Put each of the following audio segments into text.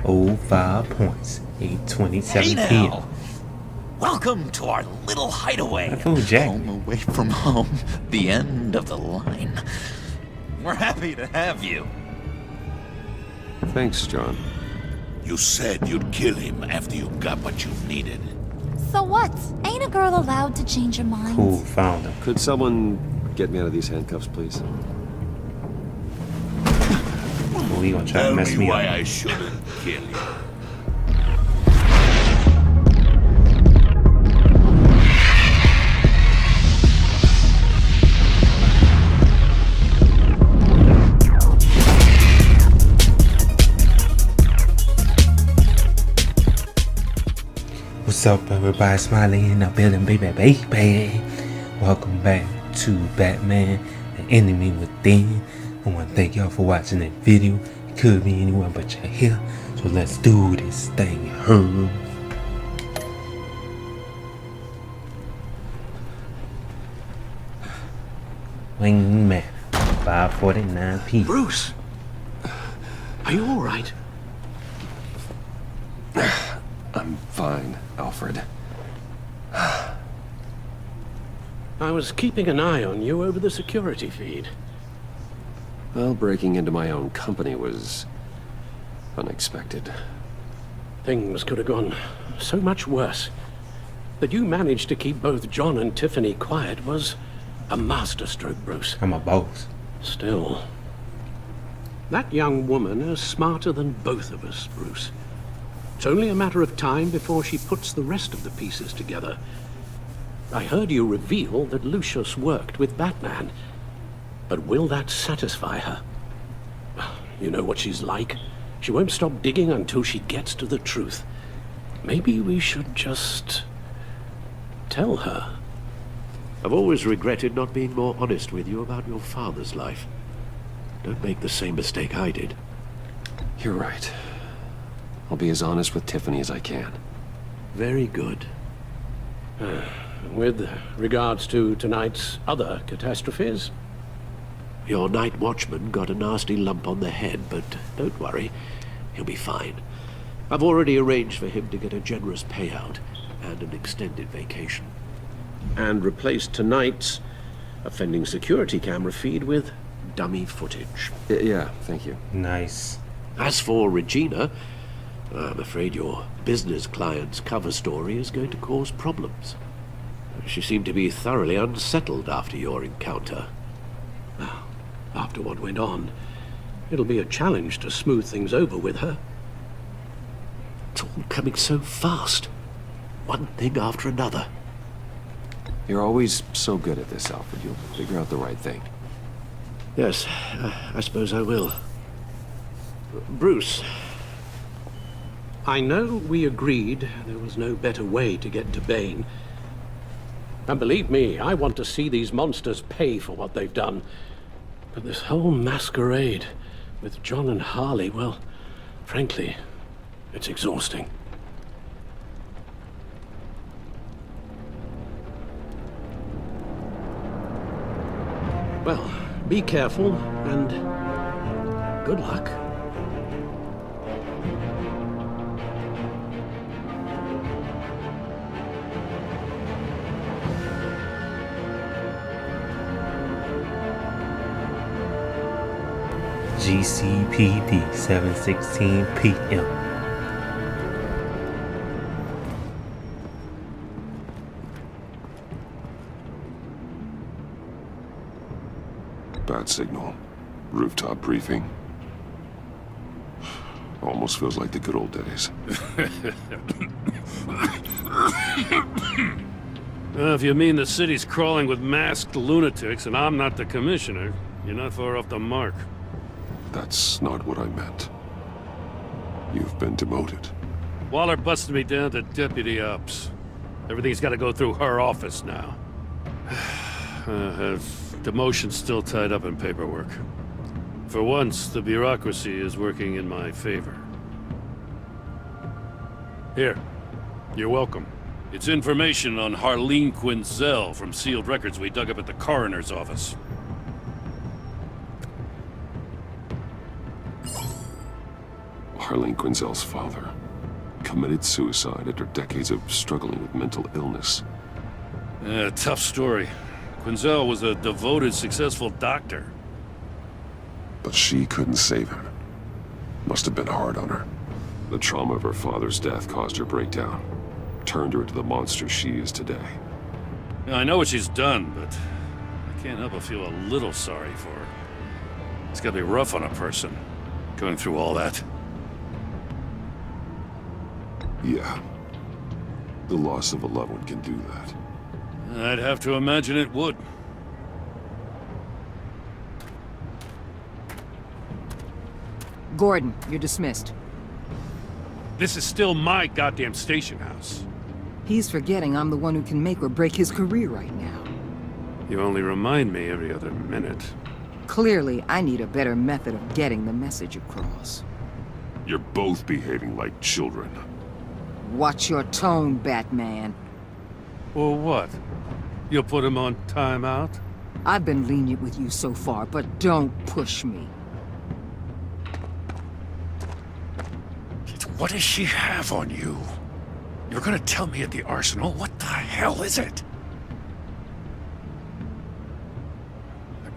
Oh, 5 points. 8:27 Hey p.m. now! Welcome to our little hideaway. That fool Jack. Home away from home. The end of the line. We're happy to have you. Thanks, John. You said you'd kill him after you got what you needed. So what? Ain't a girl allowed to change her mind? Cool, found him. Could someone get me out of these handcuffs, please? Oh, he gonna try to Tell mess me me why up. I shouldn't kill you. What's up, everybody? Smiling in the building, baby. Welcome back to Batman, the Enemy Within. I want to thank y'all for watching that video. It could be anyone but you're here, so let's do this thing. Wingman, 5:49 p.m. Bruce! Are you alright? I'm fine, Alfred. I was keeping an eye on you over the security feed. Well, breaking into my own company was unexpected. Things could have gone so much worse. That you managed to keep both John and Tiffany quiet was a masterstroke, Bruce. I'm a boss. Still, that young woman is smarter than both of us, Bruce. It's only a matter of time before she puts the rest of the pieces together. I heard you reveal that Lucius worked with Batman. But will that satisfy her? You know what she's like. She won't stop digging until she gets to the truth. Maybe we should just tell her. I've always regretted not being more honest with you about your father's life. Don't make the same mistake I did. You're right. I'll be as honest with Tiffany as I can. Very good. With regards to tonight's other catastrophes? Your night watchman got a nasty lump on the head, but don't worry. He'll be fine. I've already arranged for him to get a generous payout and an extended vacation. And replaced tonight's offending security camera feed with dummy footage. Yeah, thank you. Nice. As for Regina, I'm afraid your business client's cover story is going to cause problems. She seemed to be thoroughly unsettled after your encounter. After what went on, it'll be a challenge to smooth things over with her. It's all coming so fast. One thing after another. You're always so good at this, Alfred. You'll figure out the right thing. Yes, I suppose I will. Bruce. I know we agreed there was no better way to get to Bane. And believe me, I want to see these monsters pay for what they've done. But this whole masquerade with John and Harley, well, frankly, it's exhausting. Well, be careful and good luck. GCPD, 7:16 p.m. Bad signal. Rooftop briefing. Almost feels like the good old days. If you mean the city's crawling with masked lunatics and I'm not the commissioner, you're not far off the mark. That's not what I meant. You've been demoted. Waller busted me down to deputy ops. Everything's got to go through her office now. Demotion's still tied up in paperwork. For once, the bureaucracy is working in my favor. Here, you're welcome. It's information on Harleen Quinzel from sealed records we dug up at the coroner's office. Harleen Quinzel's father committed suicide after decades of struggling with mental illness. Yeah, tough story. Quinzel was a devoted, successful doctor. But she couldn't save him. Must have been hard on her. The trauma of her father's death caused her breakdown. Turned her into the monster she is today. Yeah, I know what she's done, but I can't help but feel a little sorry for her. It's gotta be rough on a person, going through all that. Yeah. The loss of a loved one can do that. I'd have to imagine it would. Gordon, you're dismissed. This is still my goddamn station house. He's forgetting I'm the one who can make or break his career right now. You only remind me every other minute. Clearly, I need a better method of getting the message across. You're both behaving like children. Watch your tone, Batman. Or what? You'll put him on timeout? I've been lenient with you so far, but don't push me. What does she have on you? You're gonna tell me at the arsenal? What the hell is it?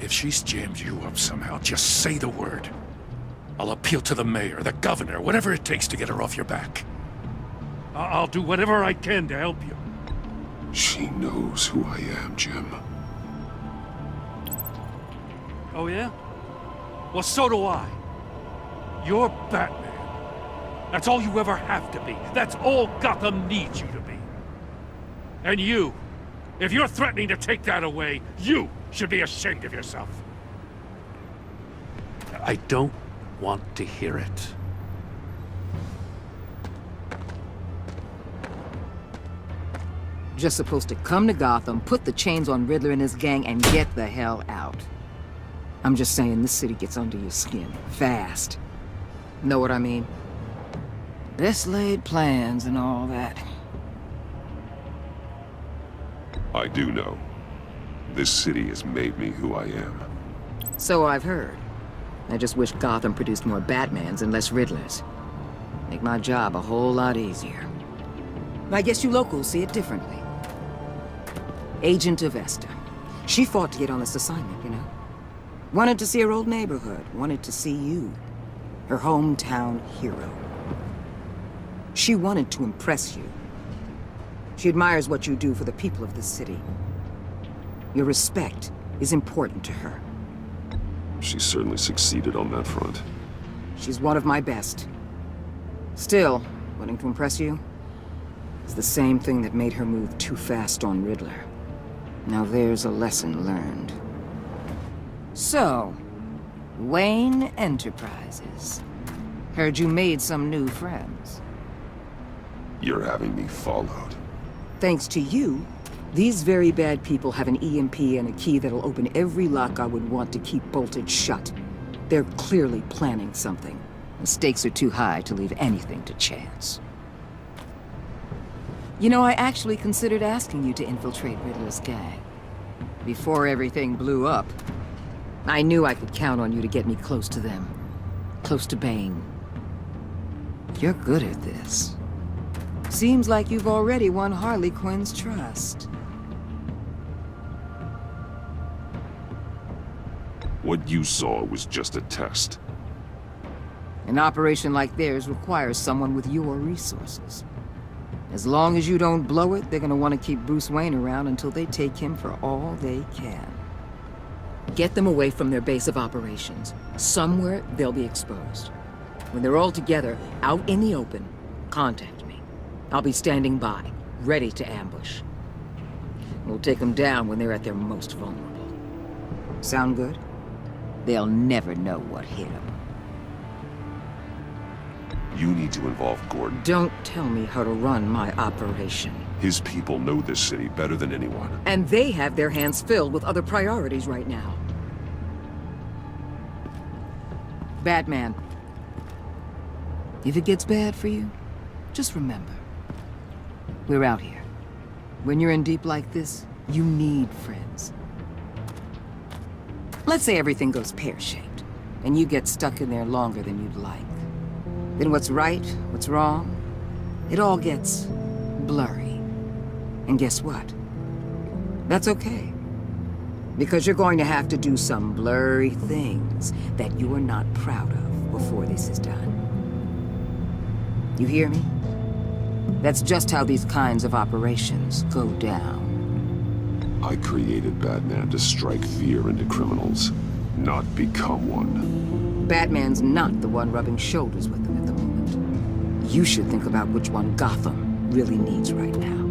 If she's jammed you up somehow, just say the word. I'll appeal to the mayor, the governor, whatever it takes to get her off your back. I'll do whatever I can to help you. She knows who I am, Jim. Oh yeah? Well, so do I. You're Batman. That's all you ever have to be. That's all Gotham needs you to be. And you, if you're threatening to take that away, you should be ashamed of yourself. I don't want to hear it. Just supposed to come to Gotham, put the chains on Riddler and his gang, and get the hell out. I'm just saying, this city gets under your skin. Fast. Know what I mean? Best laid plans and all that. I do know. This city has made me who I am. So I've heard. I just wish Gotham produced more Batmans and less Riddlers. Make my job a whole lot easier. I guess you locals see it differently. Agent Avesta. She fought to get on this assignment, you know? Wanted to see her old neighborhood. Wanted to see you. Her hometown hero. She wanted to impress you. She admires what you do for the people of this city. Your respect is important to her. She certainly succeeded on that front. She's one of my best. Still, wanting to impress you is the same thing that made her move too fast on Riddler. Now there's a lesson learned. So, Wayne Enterprises. Heard you made some new friends. You're having me followed. Thanks to you, these very bad people have an EMP and a key that'll open every lock I would want to keep bolted shut. They're clearly planning something. The stakes are too high to leave anything to chance. You know, I actually considered asking you to infiltrate Riddler's gang. Before everything blew up, I knew I could count on you to get me close to them. Close to Bane. You're good at this. Seems like you've already won Harley Quinn's trust. What you saw was just a test. An operation like theirs requires someone with your resources. As long as you don't blow it, they're gonna want to keep Bruce Wayne around until they take him for all they can. Get them away from their base of operations. Somewhere they'll be exposed. When they're all together, out in the open, contact me. I'll be standing by, ready to ambush. We'll take them down when they're at their most vulnerable. Sound good? They'll never know what hit them. You need to involve Gordon. Don't tell me how to run my operation. His people know this city better than anyone. And they have their hands filled with other priorities right now. Batman. If it gets bad for you, just remember. We're out here. When you're in deep like this, you need friends. Let's say everything goes pear-shaped, and you get stuck in there longer than you'd like. then what's right, what's wrong, it all gets blurry. And guess what? That's okay. Because you're going to have to do some blurry things that you are not proud of before this is done. You hear me? That's just how these kinds of operations go down. I created Batman to strike fear into criminals, not become one. Batman's not the one rubbing shoulders with them at the moment. You should think about which one Gotham really needs right now.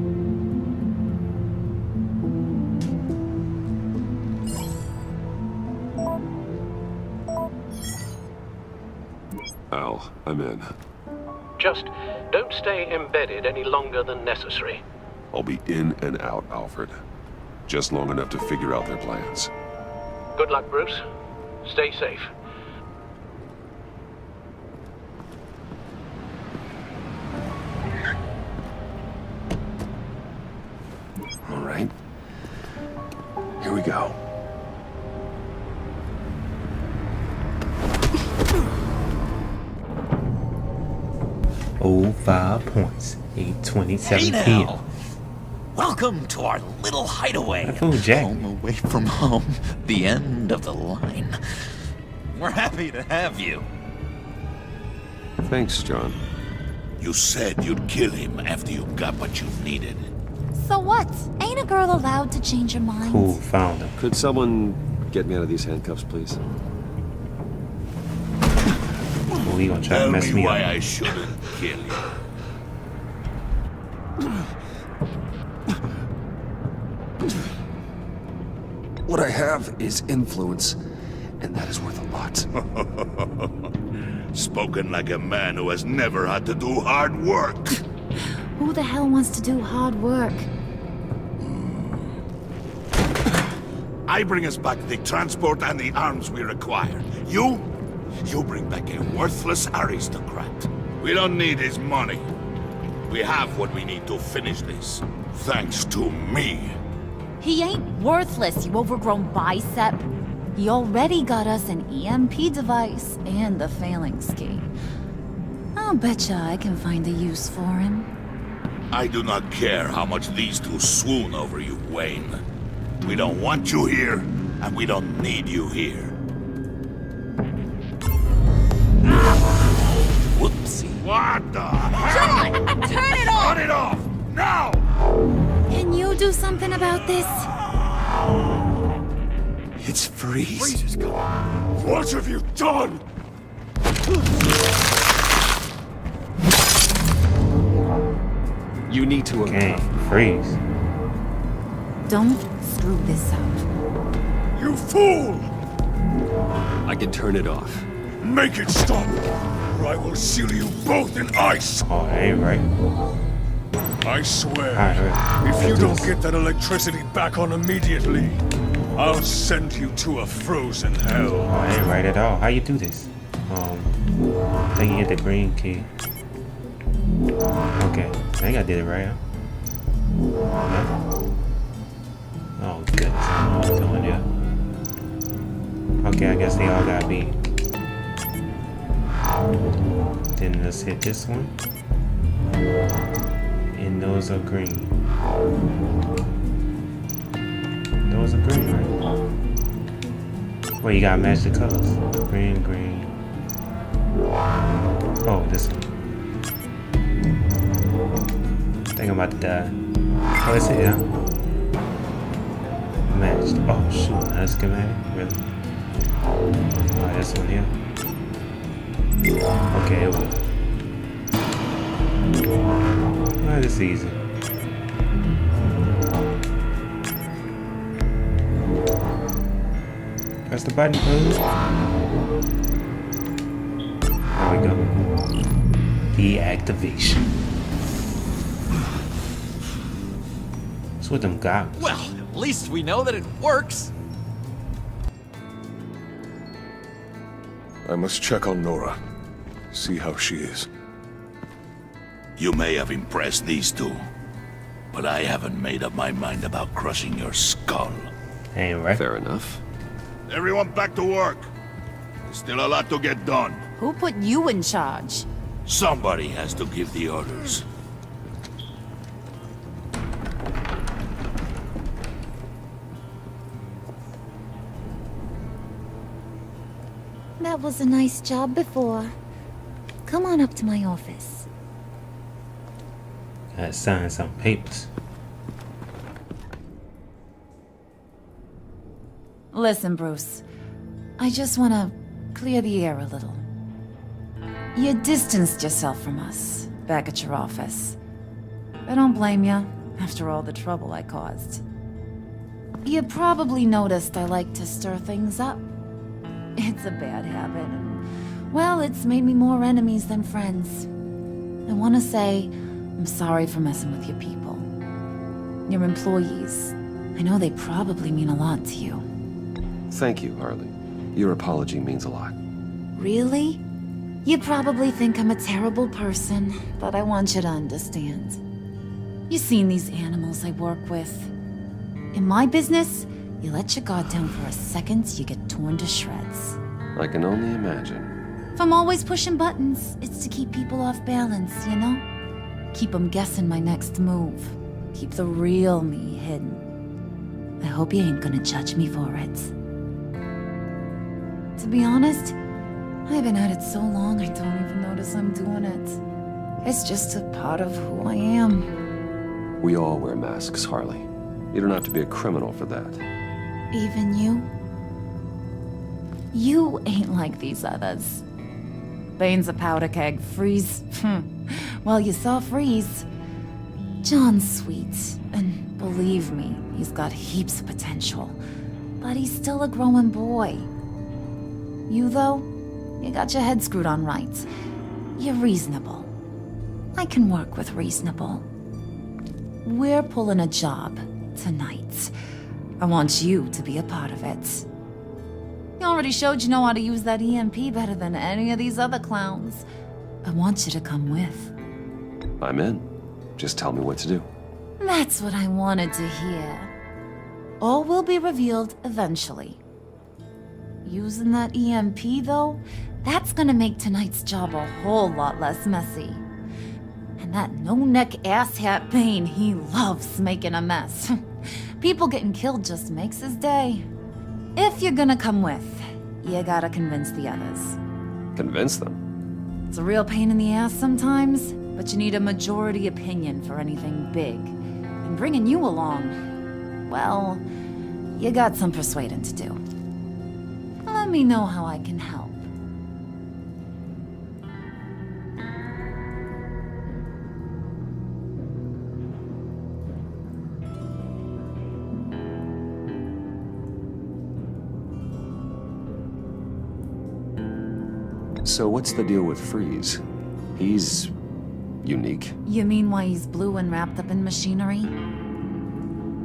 Al, I'm in. Just don't stay embedded any longer than necessary. I'll be in and out, Alfred. Just long enough to figure out their plans. Good luck, Bruce. Stay safe. All right. Here we go. Oh, 5 points. 8:27 Hey p.m. now! Welcome to our little hideaway. That fool Jack. Home away from home. The end of the line. We're happy to have you. Thanks, John. You said you'd kill him after you got what you needed. So what? Ain't a girl allowed to change her mind? Cool, found him. Could someone get me out of these handcuffs, please? Oh, he gonna try to Tell mess me me why up. I shouldn't kill you. What I have is influence, and that is worth a lot. Spoken like a man who has never had to do hard work. Who the hell wants to do hard work? I bring us back the transport and the arms we require. You bring back a worthless aristocrat. We don't need his money. We have what we need to finish this. Thanks to me. He ain't worthless, you overgrown bicep. He already got us an EMP device and the phalanx key. I'll betcha I can find a use for him. I do not care how much these two swoon over you, Wayne. We don't want you here, and we don't need you here. Whoopsie. What the? John! Turn it off! Cut it off! Now! Can you do something about this? It's Freeze. Freeze is coming. What have you done? You need to... Okay, freeze. Don't screw this up. You fool! I can turn it off. Make it stop, or I will seal you both in ice. Oh, that ain't right. I swear, Alright, if you don't get that electricity back on immediately, I'll send you to a frozen hell. Oh, that ain't right at all. How you do this? I think you hit the green key. Okay, I think I did it right, huh? No? Oh, goodness, I don't know what I'm doing here. Okay, I guess they all got beat. Then let's hit this one. And those are green. Those are green, right? Well, you gotta match the colors. Green, green. Oh, this one. I think I'm about to die. Oh, that's it, yeah. Matched. Oh, shoot. That's schematic. Really? Oh, this one here. Okay, it will. Oh, this is easy. Press the button, please. There we go. Deactivation. What's with them goggles? Well, at least we know that it works. I must check on Nora. See how she is. You may have impressed these two, but I haven't made up my mind about crushing your skull. Ain't right. Fair enough. Everyone back to work. There's still a lot to get done. Who put you in charge? Somebody has to give the orders. That was a nice job before. Come on up to my office. Gotta sign some papers. Listen, Bruce. I just want to clear the air a little. You distanced yourself from us back at your office. I don't blame you, after all the trouble I caused. You probably noticed I like to stir things up. It's a bad habit, and, well, it's made me more enemies than friends. I want to say I'm sorry for messing with your people. Your employees. I know they probably mean a lot to you. Thank you, Harley. Your apology means a lot. Really? You probably think I'm a terrible person, but I want you to understand. You've seen these animals I work with. In my business, you let your guard down for a second, you get torn to shreds. I can only imagine. If I'm always pushing buttons, it's to keep people off balance, you know? Keep them guessing my next move. Keep the real me hidden. I hope you ain't gonna judge me for it. To be honest, I've been at it so long I don't even notice I'm doing it. It's just a part of who I am. We all wear masks, Harley. You don't have to be a criminal for that. Even you? You ain't like these others. Bane's a powder keg. Freeze. Well, you saw Freeze. John's sweet, and believe me, he's got heaps of potential. But he's still a growing boy. You, though, you got your head screwed on right. You're reasonable. I can work with reasonable. We're pulling a job tonight. I want you to be a part of it. You already showed you know how to use that EMP better than any of these other clowns. I want you to come with. I'm in. Just tell me what to do. That's what I wanted to hear. All will be revealed eventually. Using that EMP, though, that's gonna make tonight's job a whole lot less messy. And that no-neck asshat Bane, he loves making a mess. People getting killed just makes his day. If you're gonna come with, you gotta convince the others. Convince them? It's a real pain in the ass sometimes, but you need a majority opinion for anything big. And bringing you along, well, you got some persuading to do. Let me know how I can help. So what's the deal with Freeze? He's unique. You mean why he's blue and wrapped up in machinery?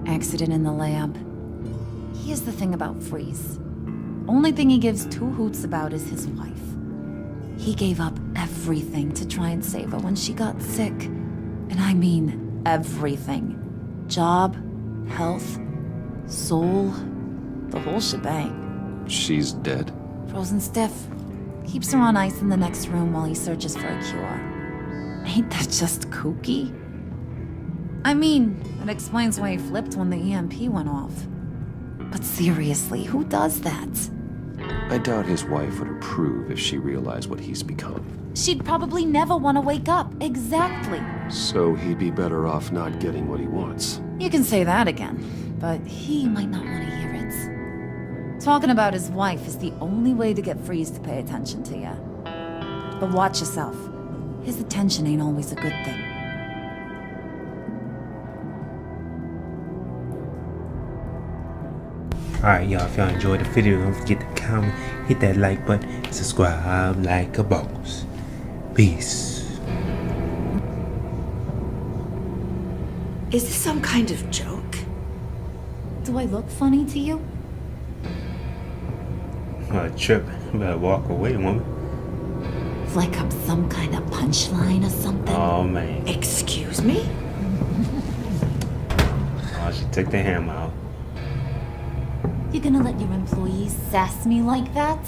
Accident in the lab. Here's the thing about Freeze. Only thing he gives two hoots about is his wife. He gave up everything to try and save her when she got sick. And I mean everything. Job, health, soul, the whole shebang. She's dead? Frozen stiff. Keeps her on ice in the next room while he searches for a cure. Ain't that just kooky? I mean, it explains why he flipped when the EMP went off. But seriously, who does that? I doubt his wife would approve if she realized what he's become. She'd probably never want to wake up. Exactly. So he'd be better off not getting what he wants. You can say that again, but he might not want to hear it. Talking about his wife is the only way to get Freeze to pay attention to you. But watch yourself. His attention ain't always a good thing. Alright, y'all, if y'all enjoyed the video, don't forget to comment, hit that like button, and subscribe like a boss. Peace. Is this some kind of joke? Do I look funny to you? Tripping. Better walk away, woman. Like I'm some kind of punchline or something? Oh, man. Excuse me? Oh, she took the hammer out. You gonna let your employees sass me like that?